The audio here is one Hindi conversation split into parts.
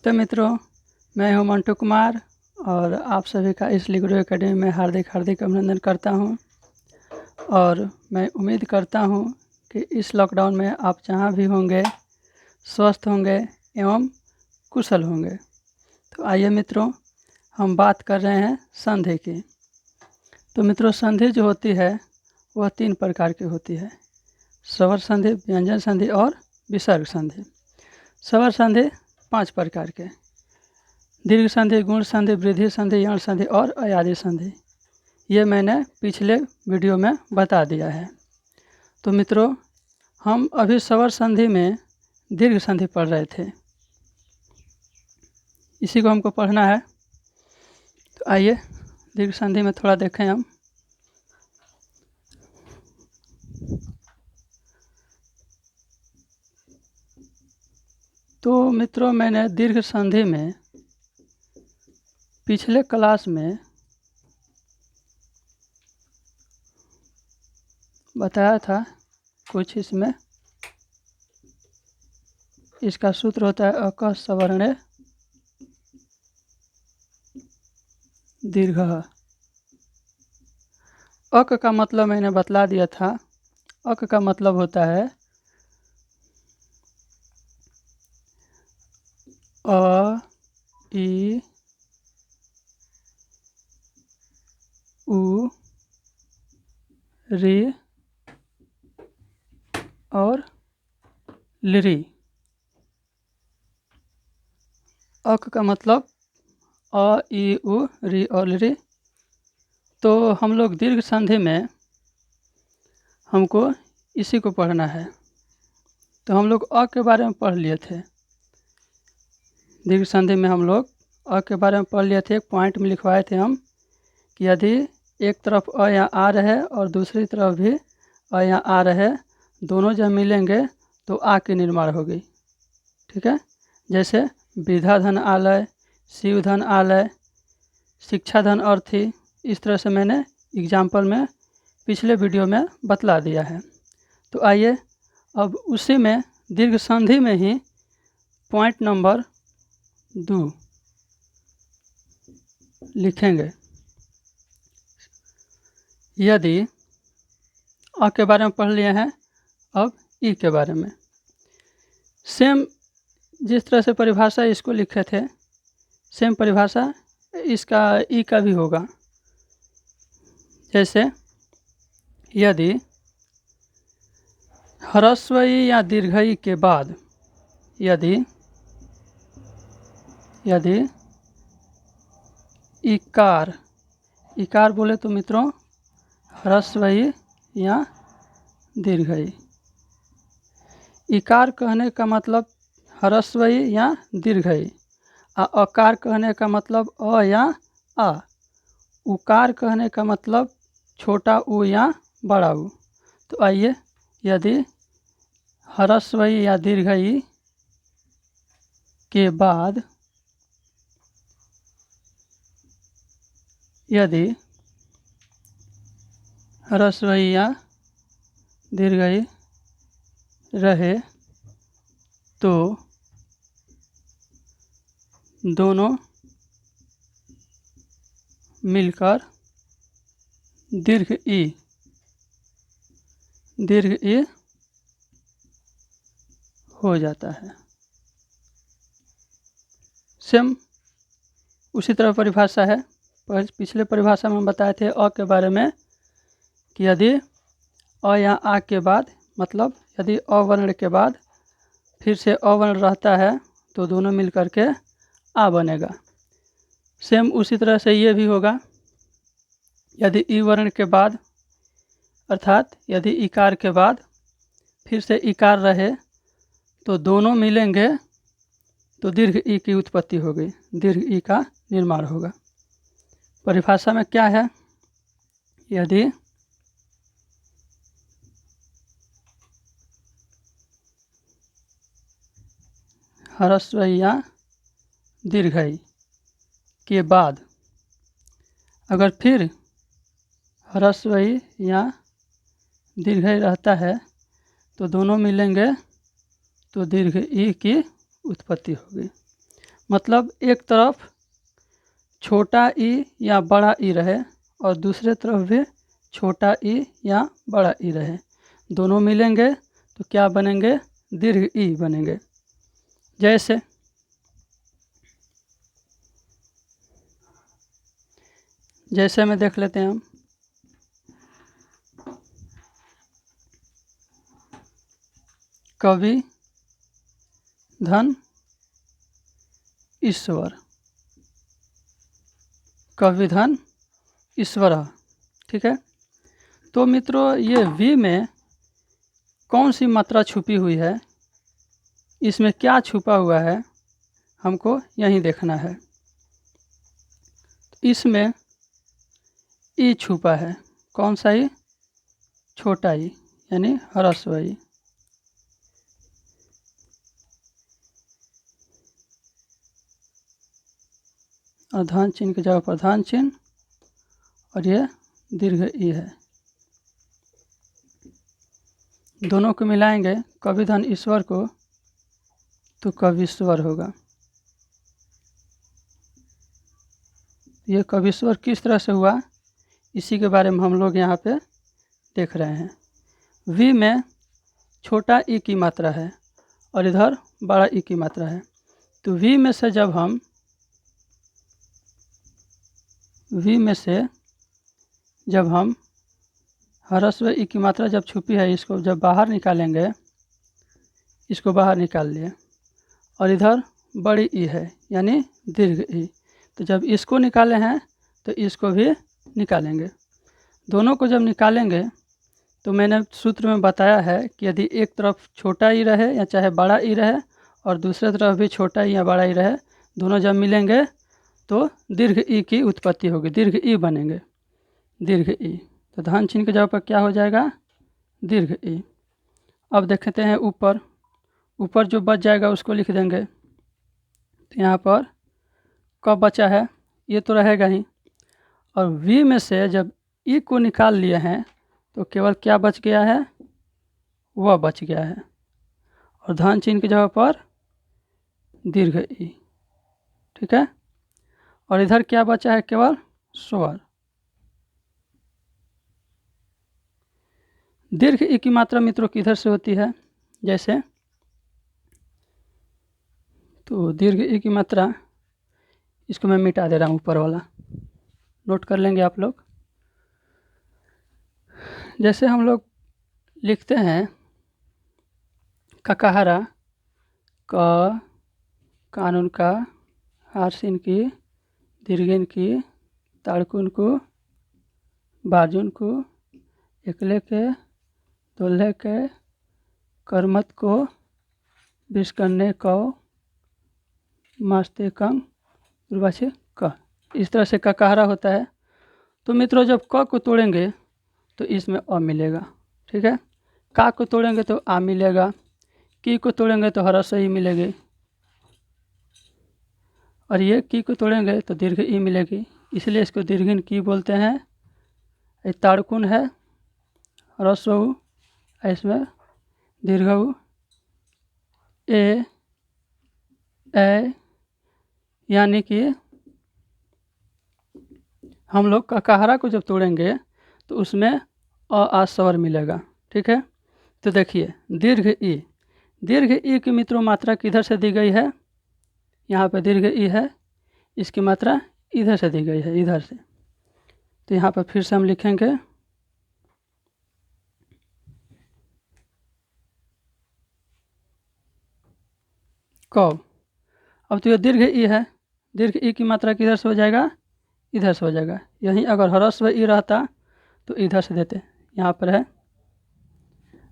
तो मित्रों, मैं हूं मंटू कुमार और आप सभी का इस लिगुडो एकेडमी में हार्दिक अभिनंदन करता हूं। और मैं उम्मीद करता हूं कि इस लॉकडाउन में आप जहां भी होंगे स्वस्थ होंगे एवं कुशल होंगे। तो आइए मित्रों, हम बात कर रहे हैं संधि की। तो मित्रों, संधि जो होती है वह 3 प्रकार की होती है: स्वर संधि, व्यंजन संधि और विसर्ग संधि। स्वर संधि 5 प्रकार के: दीर्घ संधि, गुण संधि, वृद्धि संधि, यण संधि और अयादी संधि। ये मैंने पिछले वीडियो में बता दिया है। तो मित्रों, हम अभी स्वर संधि में दीर्घ संधि पढ़ रहे थे, इसी को हमको पढ़ना है। तो आइए दीर्घ संधि में थोड़ा देखें हम। तो मित्रों, मैंने दीर्घ संधि में पिछले क्लास में बताया था कुछ। इसमें इसका सूत्र होता है अक सवर्णे दीर्घ। अक का मतलब मैंने बतला दिया था। अक का मतलब होता है अ, ई, उ, री और लिरी। अक का मतलब अ, ई, उ, री और लिरी। तो हम लोग दीर्घ संधि में हमको इसी को पढ़ना है। तो हम लोग अ के बारे में पढ़ लिए थे। दीर्घ संधि में हम लोग अ के बारे में पढ़ लिए थे। एक पॉइंट में लिखवाए थे हम कि यदि एक तरफ अ या आ रहे और दूसरी तरफ भी अ या आ रहे, दोनों जब मिलेंगे तो आ की निर्माण होगी। ठीक है। जैसे विधा धन आलय, शिव धन आलय, शिक्षा धन अर्थी। इस तरह से मैंने एग्जाम्पल में पिछले वीडियो में बतला दिया है। तो आइए अब उसी में दीर्घ संधि में ही पॉइंट नंबर 2 लिखेंगे। यदि अ के बारे में पढ़ लिए हैं, अब ई के बारे में सेम जिस तरह से परिभाषा इसको लिखे थे, सेम परिभाषा इसका ई का भी होगा। जैसे यदि ह्रस्वई या दीर्घई के बाद यदि इकार, इकार बोले तो मित्रों ह्रस्वई या दीर्घई। इकार कहने का मतलब ह्रस्वई या दीर्घई, अकार कहने का मतलब अ या आ, उकार कहने का मतलब छोटा उ या बड़ा उ। तो आइए, यदि ह्रस्वई या दीर्घई के बाद यदि ह्रस्वई या दीर्घई रहे तो दोनों मिलकर दीर्घ ई हो जाता है। सेम उसी तरह परिभाषा है। पिछले परिभाषा में हम बताए थे अ के बारे में कि यदि अ या आ के बाद, मतलब यदि अ वर्ण के बाद फिर से अ वर्ण रहता है तो दोनों मिलकर के आ बनेगा। सेम उसी तरह से ये भी होगा। यदि ई वर्ण के बाद, अर्थात यदि इकार के बाद फिर से इकार रहे तो दोनों मिलेंगे तो दीर्घ ई की उत्पत्ति होगी, दीर्घ ई का निर्माण होगा। परिभाषा में क्या है? यदि ह्रस्वई या दीर्घई के बाद अगर फिर ह्रस्वई या दीर्घई रहता है तो दोनों मिलेंगे तो दीर्घ ई की उत्पत्ति होगी। मतलब एक तरफ छोटा ई या बड़ा ई रहे और दूसरे तरफ भी छोटा ई या बड़ा ई रहे, दोनों मिलेंगे तो क्या बनेंगे? दीर्घ ई बनेंगे। जैसे में देख लेते हैं हम। कवि धन ईश्वर, कवि धन ईश्वर, ठीक है। तो मित्रों ये वी में कौन सी मात्रा छुपी हुई है, इसमें क्या छुपा हुआ है, हमको यही देखना है। इसमें ई छुपा है, कौन सा ई? छोटा ई यानी ह्रस्व ई। और धन चिन्ह की जगह पर धन चिन्ह, और ये दीर्घ ई है। दोनों को मिलाएंगे कवि धन ईश्वर को तो कवीश्वर होगा। ये कवीश्वर किस तरह से हुआ, इसी के बारे में हम लोग यहाँ पे देख रहे हैं। वी में छोटा ई की मात्रा है और इधर बड़ा ई की मात्रा है। तो वी में से जब हम ह्रस्व ई की मात्रा जब छुपी है, इसको जब बाहर निकालेंगे, इसको बाहर निकाल लिए, और इधर बड़ी ई है यानी दीर्घ ई। तो जब इसको निकाले हैं तो इसको भी निकालेंगे। दोनों को जब निकालेंगे तो मैंने सूत्र में बताया है कि यदि एक तरफ छोटा ई रहे या चाहे बड़ा ई रहे और दूसरे तरफ भी छोटा ई या बड़ा ई रहे, दोनों जब मिलेंगे तो दीर्घ ई की उत्पत्ति होगी, दीर्घ ई बनेंगे, दीर्घ ई। तो धन चिन्ह की जगह पर क्या हो जाएगा? दीर्घ ई। अब देखते हैं ऊपर जो बच जाएगा उसको लिख देंगे। तो यहाँ पर कब बचा है, ये तो रहेगा ही। और वी में से जब ई को निकाल लिए हैं तो केवल क्या बच गया है? वह बच गया है, और धन चिन्ह की जगह पर दीर्घ ई, ठीक है। और इधर क्या बचा है? केवल स्वर। दीर्घ ई की मात्रा मित्रों किधर से होती है? जैसे तो दीर्घ ई की मात्रा, इसको मैं मिटा दे रहा हूँ, ऊपर वाला नोट कर लेंगे आप लोग। जैसे हम लोग लिखते हैं ककाहारा, क, कानून का, हारसिन की, दीर्घिन की, ताड़कुन को, बाजुन को, एकले के, दोल्हे के, करमत को, विस्कन्ने को, मास्ते कंग, दुर्भाषे क। इस तरह से ककाहारा होता है। तो मित्रों जब क को तोड़ेंगे तो इसमें अ मिलेगा, ठीक है। का को तोड़ेंगे तो आ मिलेगा, की को तोड़ेंगे तो ह्रस्व ई मिलेगी, और ये की को तोड़ेंगे तो दीर्घ ई मिलेगी, इसलिए इसको दीर्घिन की बोलते हैं। ये ताड़कुन है ह्रस्व उ, इसमें दीर्घ उ, ए यानी कि हम लोग ककाहारा को जब तोड़ेंगे तो उसमें आ स्वर मिलेगा, ठीक है। तो देखिए दीर्घ ई की मित्रों मात्रा किधर से दी गई है? यहाँ पे दीर्घ ई है, इसकी मात्रा इधर से दी गई है, इधर से। तो यहाँ पर फिर से हम लिखेंगे क। अब तो ये दीर्घ ई है, दीर्घ ई की मात्रा किधर से हो जाएगा? इधर से हो जाएगा। यहीं अगर ह्रस्व ई रहता तो इधर से देते, यहाँ पर है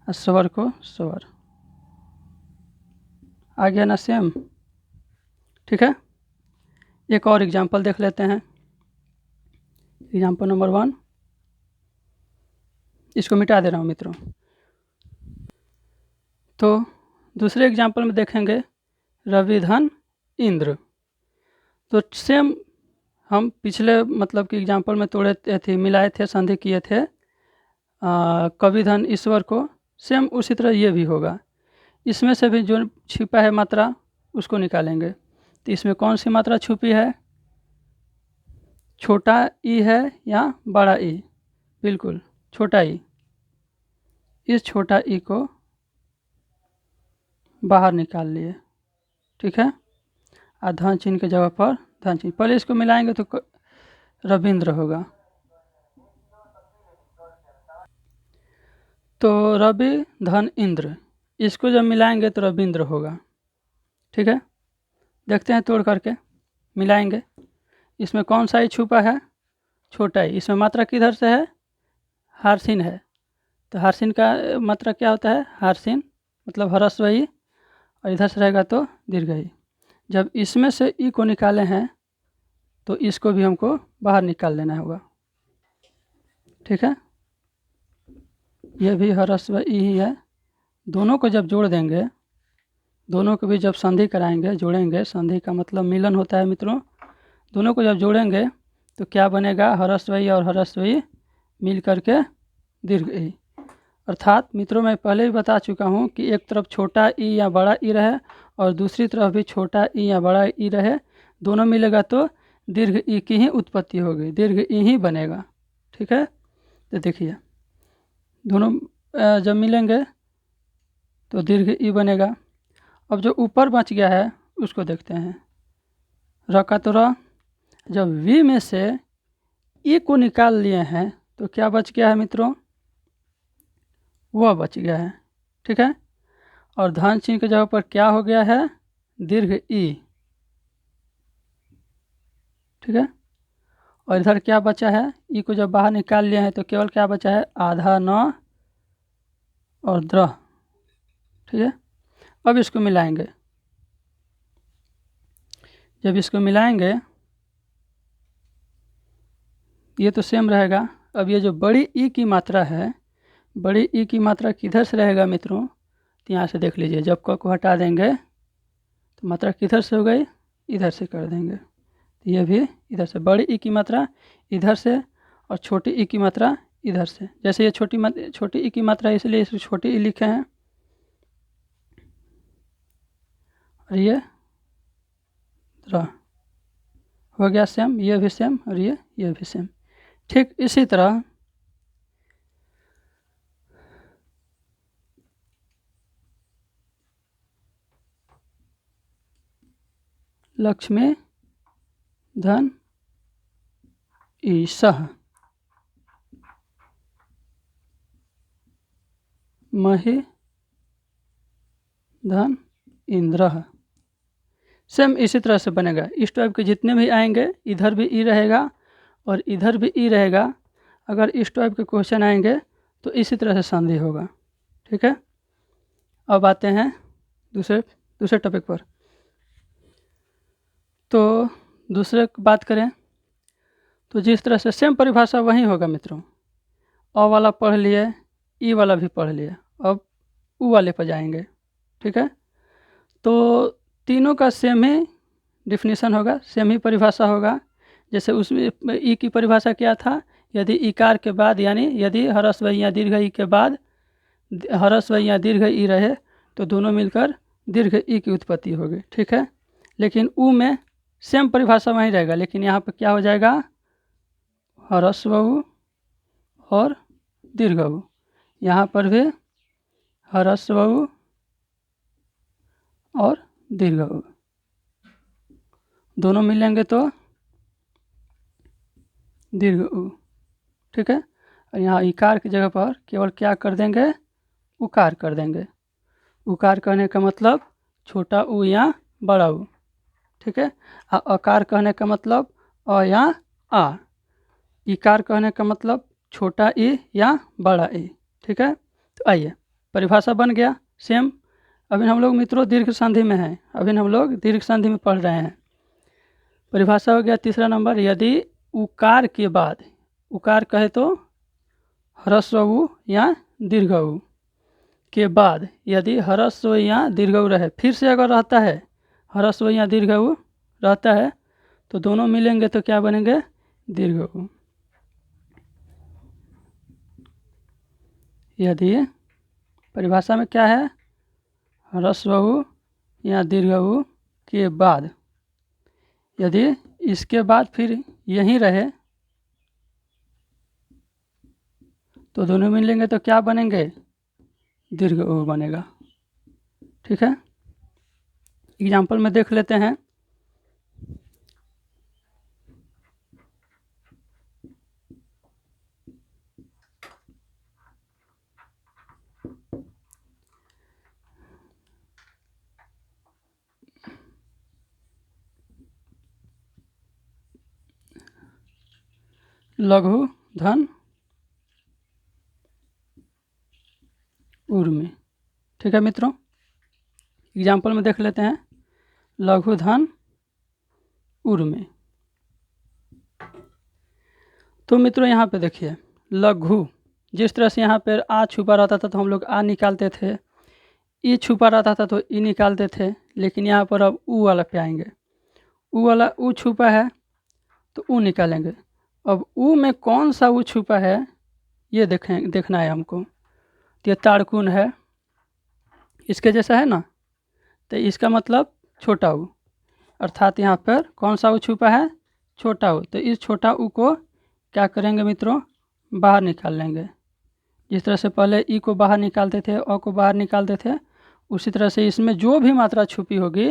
स्वर को स्वर, आ गया ना सेम, ठीक है। एक और एग्जाम्पल देख लेते हैं, एग्जाम्पल नंबर 1। इसको मिटा दे रहा हूँ मित्रों। तो दूसरे एग्जाम्पल में देखेंगे रवि धन इंद्र। तो सेम हम पिछले मतलब कि एग्जाम्पल में तोड़े थे, मिलाए थे, संधि किए थे कवि धन ईश्वर को, सेम उसी तरह ये भी होगा। इसमें से भी जो छिपा है मात्रा उसको निकालेंगे। तो इसमें कौन सी मात्रा छुपी है, छोटा ई है या बड़ा ई? बिल्कुल छोटा ई। इस छोटा ई को बाहर निकाल लिए, ठीक है। और धन चिन्ह की जगह पर धन चिन्ह, पहले इसको मिलाएंगे तो रविंद्र होगा। तो रवि धन इंद्र, इसको जब मिलाएंगे तो रविंद्र होगा, ठीक है। देखते हैं तोड़ करके, मिलाएंगे। इसमें कौन सा ही छुपा है, छोटा ही। इसमें मात्रा किधर से है, हारसीन है। तो हारसीन का मात्रा क्या होता है, हारसीन मतलब हरस्व ई, और इधर से रहेगा तो दीर्घ ई। जब इसमें से ई को निकाले हैं तो इसको भी हमको बाहर निकाल लेना होगा, ठीक है। यह भी हरस्व ई ही है। दोनों को जब जोड़ देंगे, दोनों को भी जब संधि कराएंगे, जोड़ेंगे, संधि का मतलब मिलन होता है मित्रों। दोनों को जब जोड़ेंगे तो क्या बनेगा, हरस्व ई और हरस्व ई मिल करके दीर्घ ई। अर्थात मित्रों मैं पहले ही बता चुका हूँ कि एक तरफ छोटा ई या बड़ा ई रहे और दूसरी तरफ भी छोटा ई या बड़ा ई रहे, दोनों मिलेगा तो दीर्घ ई की ही उत्पत्ति होगी, दीर्घ ई ही बनेगा, ठीक है। तो देखिए दोनों जब मिलेंगे तो दीर्घ ई बनेगा। अब जो ऊपर बच गया है उसको देखते हैं। र का तो र, जब वी में से ई को निकाल लिए हैं तो क्या बच गया है मित्रों, वह बच गया है, ठीक है। और धन चिन्ह की जगह पर क्या हो गया है, दीर्घ ई, ठीक है। और इधर क्या बचा है, ई को जब बाहर निकाल लिए हैं तो केवल क्या बचा है, आधा न और द्र, ठीक है। अब इसको मिलाएंगे। जब इसको मिलाएंगे ये तो सेम रहेगा। अब ये जो बड़ी ई की मात्रा है, बड़ी ई की मात्रा किधर से रहेगा मित्रों, तो यहाँ से देख लीजिए। जब क को हटा देंगे तो मात्रा किधर से हो गई, इधर से कर देंगे। तो ये भी इधर से, बड़ी ई की मात्रा इधर से और छोटी ई की मात्रा इधर से। जैसे ये छोटी ई की मात्रा इसलिए इसको छोटी ई लिखे हैं, और ये र हो गया सेम, ये भी सेम और ये भी सेम। ठीक इसी तरह लक्ष्मी धन ईशः मही धन इंद्रः। सेम इसी तरह से बनेगा। इस टाइप के जितने भी आएंगे इधर भी ई रहेगा और इधर भी ई रहेगा। अगर इस टाइप के क्वेश्चन आएंगे तो इसी तरह से संधि होगा, ठीक है। अब आते हैं दूसरे टॉपिक पर। तो दूसरे बात करें तो जिस तरह से सेम परिभाषा वही होगा मित्रों। अ वाला पढ़ लिए, ई वाला भी पढ़ लिए, अब ऊ वाले पर जाएंगे, ठीक है। तो तीनों का सेम ही डिफिनीसन होगा, सेम ही परिभाषा होगा। जैसे उसमें ई की परिभाषा क्या था, यदि इकार के बाद यानी यदि हरस्व या दीर्घ ई के बाद हरस्व या दीर्घ ई रहे तो दोनों मिलकर दीर्घ ई की उत्पत्ति होगी, ठीक है। लेकिन ऊ में सेम परिभाषा वहीं रहेगा, लेकिन यहाँ पर क्या हो जाएगा, हरस्व ऊ और दीर्घ ऊ। यहाँ पर भी हरस्व ऊ और दीर्घ ऊ दोनों मिलेंगे तो दीर्घ ऊ, ठीक है। और यहाँ इकार की जगह पर केवल क्या कर देंगे, उकार कर देंगे। उकार कहने का मतलब छोटा ऊ या बड़ा ऊ, ठीक है। अकार कहने का मतलब अ या आ। इकार कहने का मतलब छोटा ई या बड़ा ई, ठीक है। तो आइए परिभाषा बन गया सेम। अभी हम लोग मित्रों दीर्घ संधि में हैं, अभी हम लोग दीर्घ संधि में पढ़ रहे हैं। परिभाषा हो गया तीसरा नंबर, यदि उकार के बाद, उकार कहे तो ह्रस्व ऊ या दीर्घ ऊ के बाद यदि ह्रस्व या दीर्घ ऊ रहे, फिर से अगर रहता है ह्रस्व या दीर्घ ऊ रहता है तो दोनों मिलेंगे तो क्या बनेंगे, दीर्घ ऊ। यदि परिभाषा में क्या है, ह्रस्व ऊ या दीर्घ ऊ के बाद, यदि इसके बाद फिर यहीं रहे तो दोनों मिलेंगे तो क्या बनेंगे, दीर्घ ऊ बनेगा। ठीक है, एग्जाम्पल में देख लेते हैं। लघु धन उर्मी। ठीक है मित्रों, एग्जाम्पल में देख लेते हैं। लघु धन उर्मी। तो मित्रों यहाँ पे देखिए, लघु जिस तरह से यहाँ पर आ छुपा रहता था तो हम लोग आ निकालते थे, ई छुपा रहता था तो ई निकालते थे, लेकिन यहाँ पर अब ऊ वाला पे आएंगे। ऊ वाला ऊ छुपा है तो ऊ निकालेंगे। अब ऊ में कौन सा ऊ छुपा है ये देखना है हमको। तो ये तारकुन है, इसके जैसा है ना, तो इसका मतलब छोटा ऊ, अर्थात यहाँ पर कौन सा ऊ छुपा है, छोटा ऊ। तो इस छोटा ऊ को क्या करेंगे मित्रों, बाहर निकाल लेंगे। जिस तरह से पहले ई को बाहर निकालते थे, अ को बाहर निकालते थे, उसी तरह से इसमें जो भी मात्रा छुपी होगी,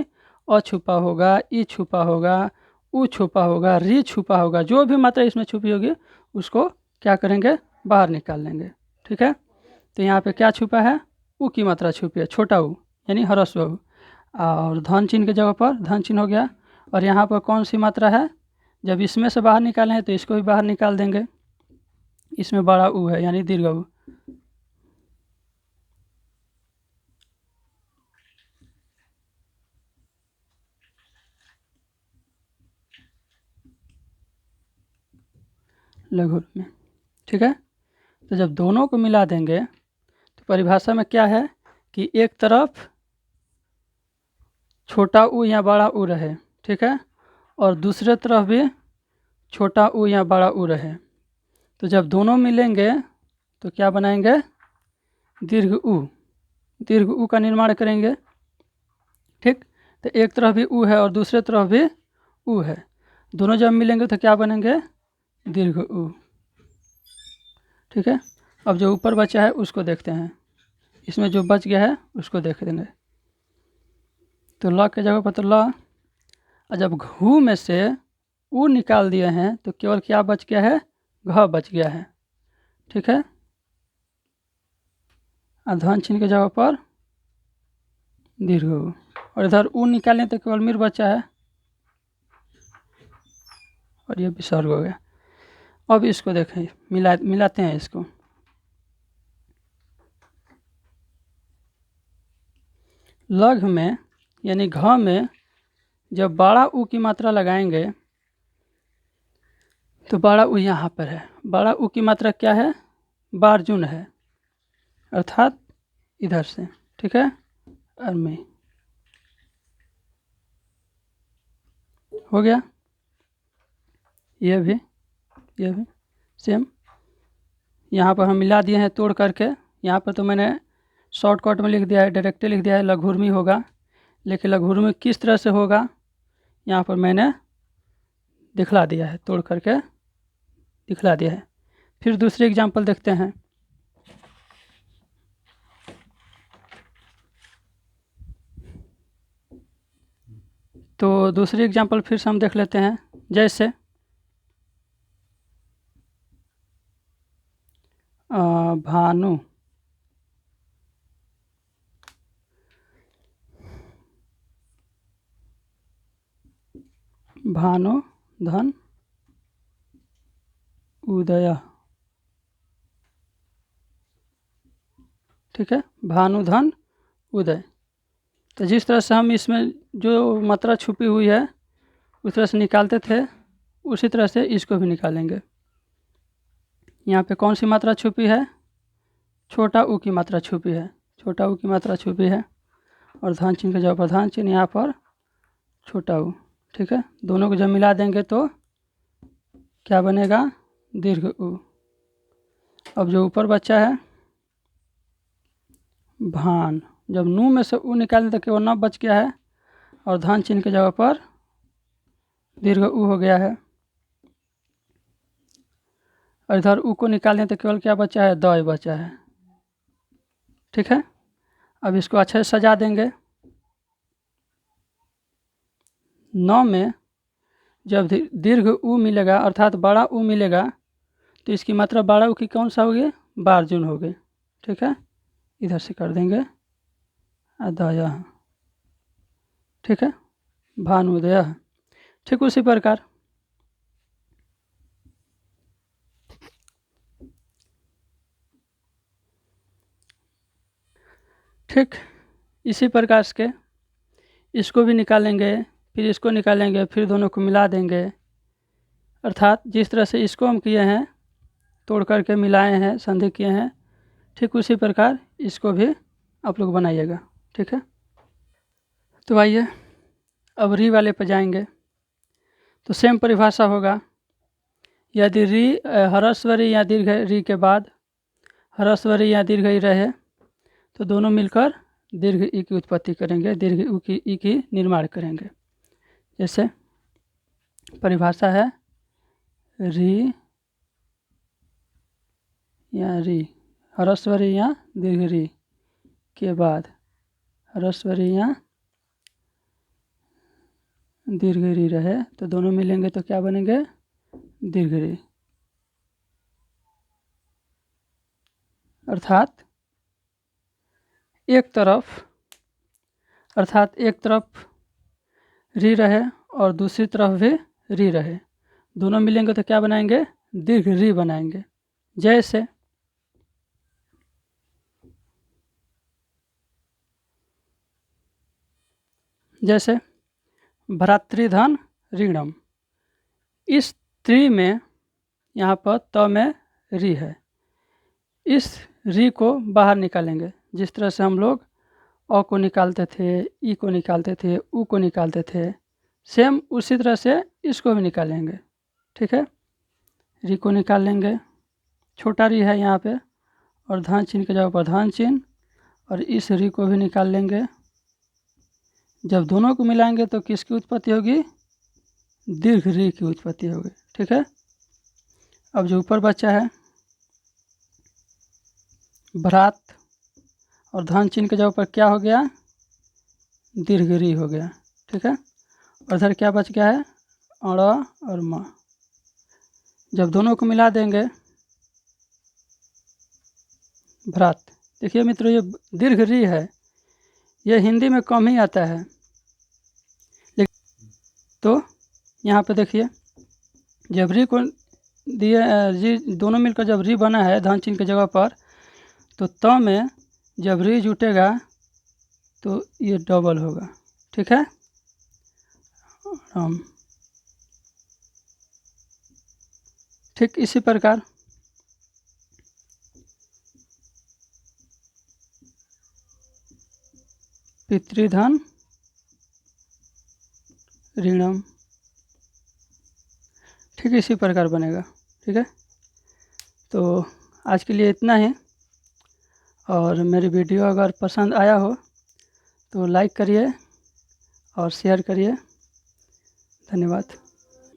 अ छुपा होगा, ई छुपा होगा, ऊ छुपा होगा, री छुपा होगा, जो भी मात्रा इसमें छुपी होगी उसको क्या करेंगे, बाहर निकाल लेंगे। ठीक है, तो यहाँ पे क्या छुपा है, ऊ की मात्रा छुपी है, छोटा ऊ यानी ह्रस्व ऊ, और धन चिन्ह की जगह पर धन चिन्ह हो गया। और यहाँ पर कौन सी मात्रा है, जब इसमें से बाहर निकालें हैं तो इसको भी बाहर निकाल देंगे। इसमें बड़ा ऊ है यानी दीर्घ ऊ। लघु में। ठीक है, तो जब दोनों को मिला देंगे तो परिभाषा में क्या है कि एक तरफ छोटा ऊ या बड़ा ऊ रहे, ठीक है, और दूसरे तरफ भी छोटा ऊ या बड़ा ऊ रहे। तो जब दोनों मिलेंगे तो क्या बनाएंगे, दीर्घ ऊ। दीर्घ ऊ का निर्माण करेंगे। ठीक, तो एक तरफ भी ऊ है और दूसरे तरफ भी ऊ है, दोनों जब मिलेंगे तो क्या बनेंगे, दीर्घ ऊ। ठीक है, अब जो ऊपर बचा है उसको देखते हैं। इसमें जो बच गया है उसको देख देंगे। तो ल के जगह पर तो ल, और जब घू में से ऊ निकाल दिए हैं तो केवल क्या बच गया है, घ बच गया है। ठीक है, धन चिन्ह की जगह पर दीर्घ ऊ, और इधर ऊ निकालें तो केवल मिर बचा है और ये विसर्ग हो गया। अब इसको देखें, मिलाते हैं इसको। लघ में यानी घ में जब बड़ा ऊ की मात्रा लगाएंगे तो बड़ा ऊ यहाँ पर है। बड़ा ऊ की मात्रा क्या है, बारजून है, अर्थात इधर से। ठीक है, अरमी हो गया। ये भी सेम, यहाँ पर हम मिला दिए हैं तोड़ करके। यहाँ पर तो मैंने शॉर्टकट में लिख दिया है, डायरेक्टली लिख दिया है लघुर्मी होगा, लेकिन लघुर्मी किस तरह से होगा यहाँ पर मैंने दिखला दिया है, तोड़ करके दिखला दिया है। फिर दूसरी एग्जांपल देखते हैं। तो दूसरी एग्जांपल फिर से हम देख लेते हैं। जैसे भानु भानु धन उदय। ठीक है, भानु धन उदय। तो जिस तरह से हम इसमें जो मात्रा छुपी हुई है उस तरह से निकालते थे, उसी तरह से इसको भी निकालेंगे। यहाँ पे कौन सी मात्रा छुपी है, छोटा ऊ की मात्रा छुपी है, छोटा ऊ की मात्रा छुपी है, और धन चिन्ह के जगह पर धन चिन्ह, यहाँ पर छोटा ऊ। ठीक है, दोनों को जब मिला देंगे तो क्या बनेगा, दीर्घ ऊ। अब जो ऊपर बच्चा है भान, जब नू में से ऊ निकालें तो केवल न बच गया है, और धन चिन्ह की जगह पर दीर्घ उ हो गया है, और इधर उ को निकाल दें तो केवल क्या बचा है, द बचा है। ठीक है, अब इसको अच्छे से सजा देंगे। 9 में जब दीर्घ उ मिलेगा अर्थात बड़ा उ मिलेगा तो इसकी मात्रा बड़ा उ की कौन सा होगी, बारजून होगी। ठीक है, इधर से कर देंगे अदय। ठीक है, भानुदय। ठीक उसी प्रकार ठीक इसी प्रकार से इसको भी निकालेंगे, फिर इसको निकालेंगे, फिर दोनों को मिला देंगे। अर्थात जिस तरह से इसको हम किए हैं, तोड़ करके मिलाए हैं, संधि किए हैं, ठीक उसी प्रकार इसको भी आप लोग बनाइएगा। ठीक है, तो आइए अब री वाले पर जाएंगे। तो सेम परिभाषा होगा, यदि री ह्रस्वरी या दीर्घ री के बाद ह्रस्वरी या दीर्घ ई रहे तो दोनों मिलकर दीर्घ ई की उत्पत्ति करेंगे, दीर्घ उ की ई की निर्माण करेंगे। जैसे परिभाषा है, री या री ह्रस्वरी या दीर्घ री के बाद ह्रस्वरी या दीर्घ री रहे तो दोनों मिलेंगे तो क्या बनेंगे, दीर्घ री। अर्थात एक तरफ री रहे और दूसरी तरफ भी री रहे, दोनों मिलेंगे तो क्या बनाएंगे, दीर्घ री बनाएंगे। जैसे भ्रातृधन ऋणम, इस त्रि में यहाँ पर त में री है, इस री को बाहर निकालेंगे। जिस तरह से हम लोग अ को निकालते थे, ई को निकालते थे, उ को निकालते थे, सेम उसी तरह से इसको भी निकालेंगे। ठीक है, री को निकाल लेंगे, छोटा री है यहाँ पे, और धन चिन्ह के जगह पर धन चिन्ह, और इस री को भी निकाल लेंगे। जब दोनों को मिलाएंगे तो किसकी उत्पत्ति होगी, दीर्घ री की उत्पत्ति होगी। ठीक है, अब जो ऊपर बचा है भ्रात और धन चिन्ह के जगह पर क्या हो गया, दीर्घ री हो गया। ठीक है, और इधर क्या बच गया है, अड़ और म। जब दोनों को मिला देंगे भ्रात, देखिए मित्रों ये दीर्घ री है, ये हिंदी में कम ही आता है। तो यहाँ पे देखिए जब री को दिए जी दोनों मिलकर जब री बना है धन चिन्ह की जगह पर, तो त में जब री जुटेगा तो ये डबल होगा। ठीक है, ठीक इसी प्रकार पितृधन ऋणम, ठीक इसी प्रकार बनेगा। ठीक है, तो आज के लिए इतना ही, और मेरी वीडियो अगर पसंद आया हो तो लाइक करिए और शेयर करिए। धन्यवाद।